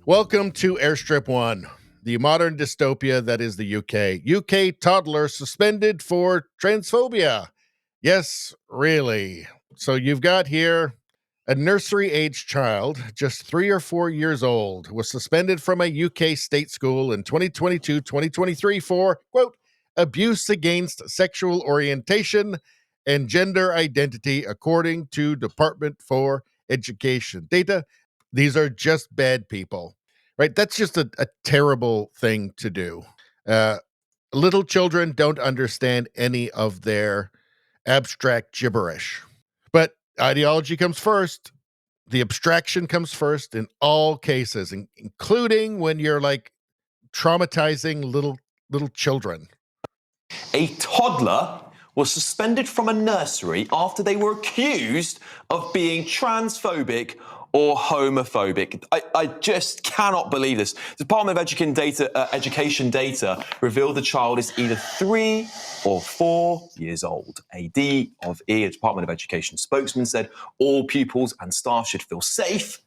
Welcome to Airstrip 1, the modern dystopia that is the UK. UK toddler suspended for transphobia. Yes, really. So you've got here a nursery-age child, just 3 or 4 years old, was suspended from a UK state school in 2022-2023 for, quote, abuse against sexual orientation and gender identity, according to Department for Education data. These are just bad people, right? That's just a terrible thing to do. Little children don't understand any of their abstract gibberish. But ideology comes first. The abstraction comes first in all cases, including when you're like traumatizing little children. A toddler was suspended from a nursery after they were accused of being transphobic or homophobic. I just cannot believe this. The Department of Education data revealed the child is either 3 or 4 years old. AD of E, a Department of Education spokesman, said all pupils and staff should feel safe.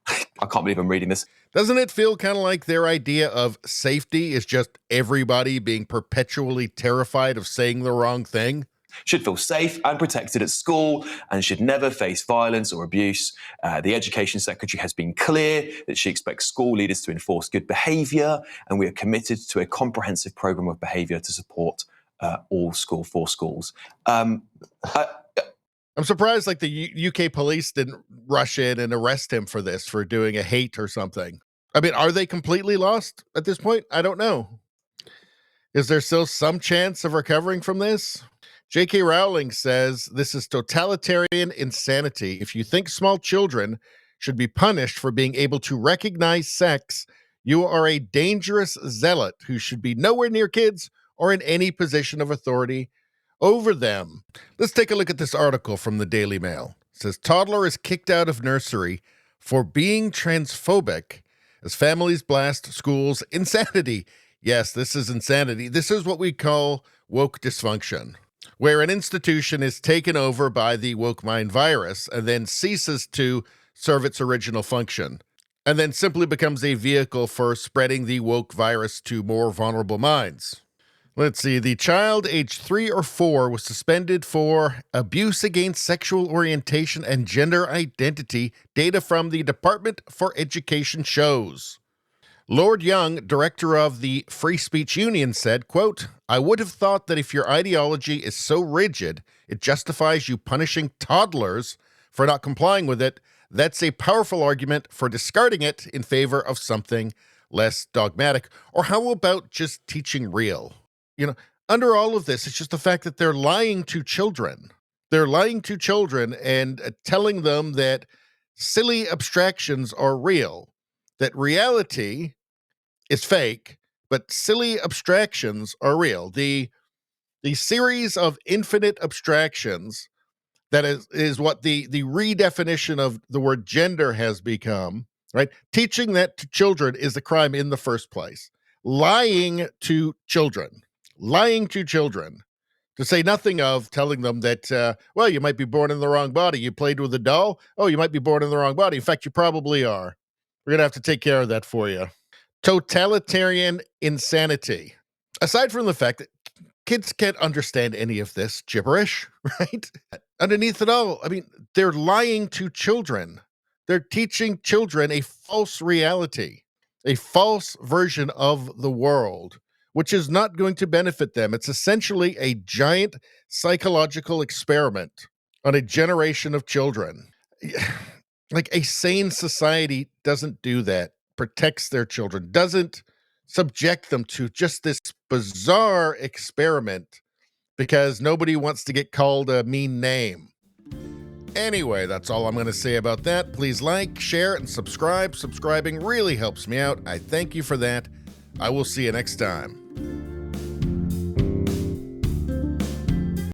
I can't believe I'm reading this. Doesn't it feel kind of like their idea of safety is just everybody being perpetually terrified of saying the wrong thing? Should feel safe and protected at school and should never face violence or abuse. The Education Secretary has been clear that she expects school leaders to enforce good behaviour, and we are committed to a comprehensive programme of behaviour to support all schools. I'm surprised like the UK police didn't rush in and arrest him for this, for doing a hate or something. I mean, are they completely lost at this point? I don't know. Is there still some chance of recovering from this? J.K. Rowling says this is totalitarian insanity. If you think small children should be punished for being able to recognize sex, you are a dangerous zealot who should be nowhere near kids or in any position of authority over them. Let's take a look at this article from the Daily Mail. It says, toddler is kicked out of nursery for being transphobic as families blast schools insanity. Yes, this is insanity. This is what we call woke dysfunction, where an institution is taken over by the woke mind virus and then ceases to serve its original function, and then simply becomes a vehicle for spreading the woke virus to more vulnerable minds. Let's see. The child aged 3 or 4 was suspended for abuse against sexual orientation and gender identity, data from the Department for Education shows. Lord Young, director of the Free Speech Union, said, quote, I would have thought that if your ideology is so rigid, it justifies you punishing toddlers for not complying with it. That's a powerful argument for discarding it in favor of something less dogmatic. Or how about just teaching real? You know, under all of this, it's just the fact that they're lying to children. They're lying to children and telling them that silly abstractions are real, that reality is fake, but silly abstractions are real. The series of infinite abstractions that is what the redefinition of the word gender has become, right? Teaching that to children is a crime in the first place. Lying to children, to say nothing of telling them that, well, you might be born in the wrong body. You played with a doll. Oh, you might be born in the wrong body. In fact, you probably are. We're going to have to take care of that for you. Totalitarian insanity. Aside from the fact that kids can't understand any of this gibberish, right? Underneath it all, I mean, they're lying to children. They're teaching children a false reality, a false version of the world, which is not going to benefit them. It's essentially a giant psychological experiment on a generation of children. Like a sane society doesn't do that, protects their children, doesn't subject them to just this bizarre experiment because nobody wants to get called a mean name. Anyway, that's all I'm going to say about that. Please like, share, and subscribe. Subscribing really helps me out. I thank you for that. I will see you next time.